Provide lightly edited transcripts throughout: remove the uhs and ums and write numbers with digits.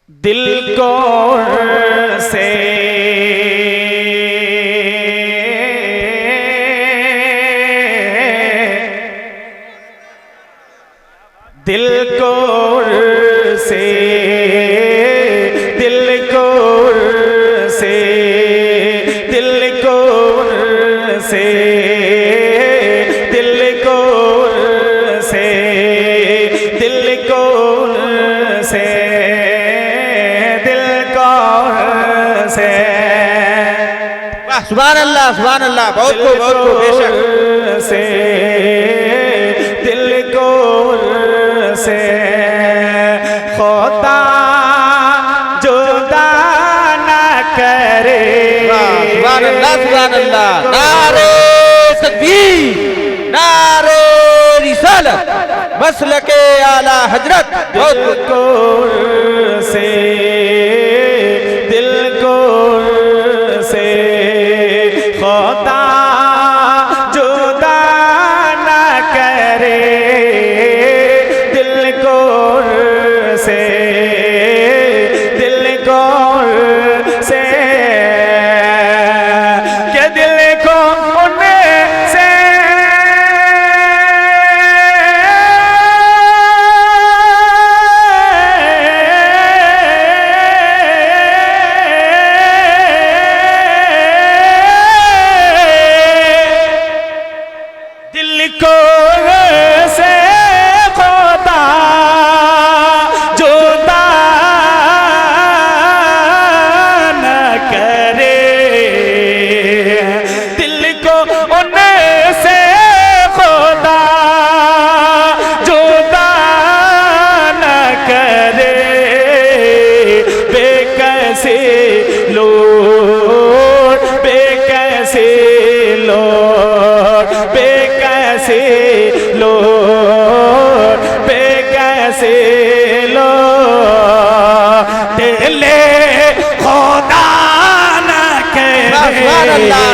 दिल को से दिल को से दिल को से दिल को से दिल को से दिल को से सुभान अल्लाह बहुत को बेशक से दिल को से खुदा जुदा न करे। सुभान अल्लाह नारे तकबीर नारे रिसालत मसलके आला हजरत। दिल को से दिल को से खुदा जुदा न करे। दिल को से दिल को से के दिल को से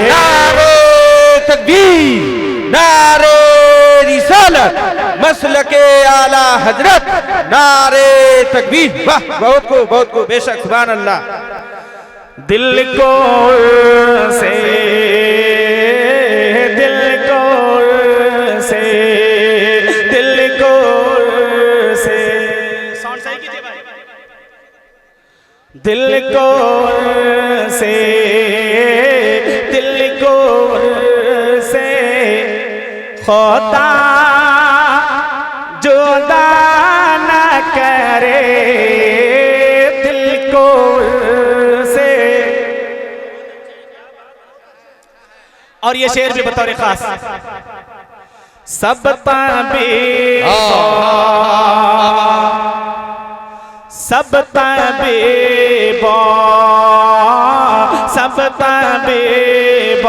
नारे तकबीर नारे रिसालत मसलके आला हजरत नारे तकबीर। वाह बहुत को बेशक सुभान अल्लाह। दिल को से दिल को से दिल को से साउंड सही कीजिए भाई। दिल को से दिल को से खुदा जुदा न करे। दिल को से और ये शेर भी बतौर खास सब ताबीर सब ताबीर सब ताबीर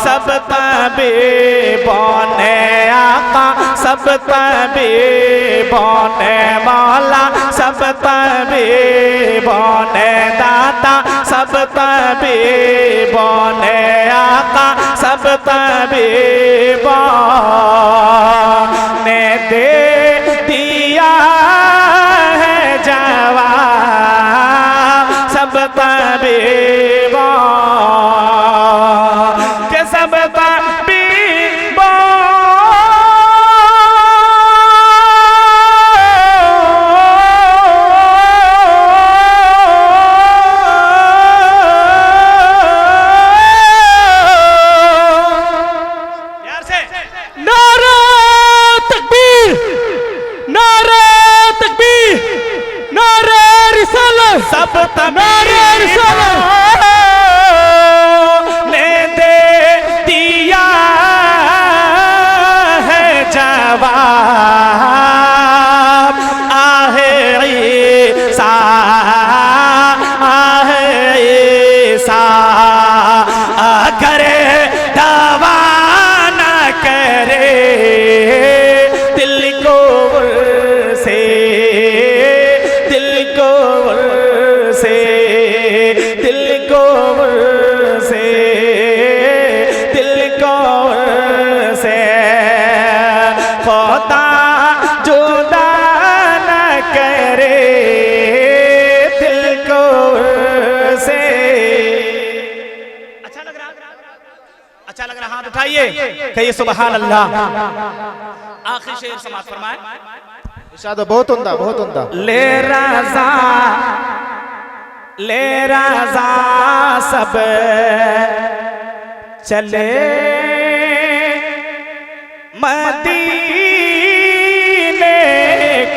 सब ताबीर ने आका सब ताबीर ने मौला सब ताबीर ने दाता सब ताबीर ने आका सब ताबीर ने दे दिया है जवाब सब ताबीर के सब ताबीर सब तनारे ने दे दिया है जवाब। आहे ईसा करे दवा न करे। दिल को से दिल को से दिल को से दिल को से खुदा जुदा न करे। बताइए कहिए सुभान अल्लाह। आखिरी शेर समाप्त फरमाए। इरशाद बहुत उम्दा, बहुत उम्दा। ले राजा सब चले मदीने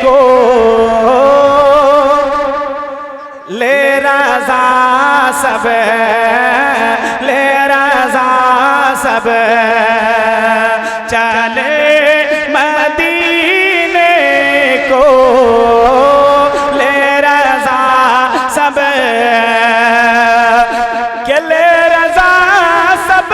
को, ले राजा सब, ले राजा सब चले मदीने को, ले राजा सब के, ले राजा सब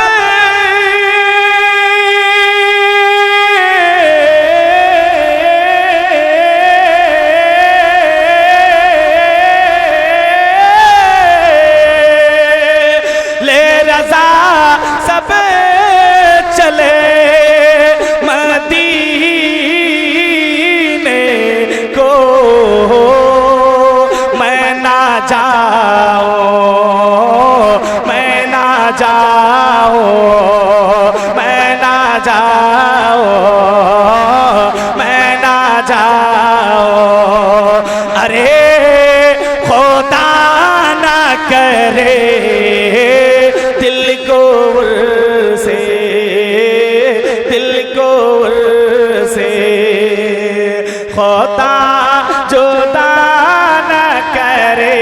सब चले मदीने को, मैं ना जाऊं, मैं ना जाऊं, मैं ना जाऊं, मैं ना जाऊं। अरे खुदा ना करे दिल को से, दिल को से खुदा जुदा न करे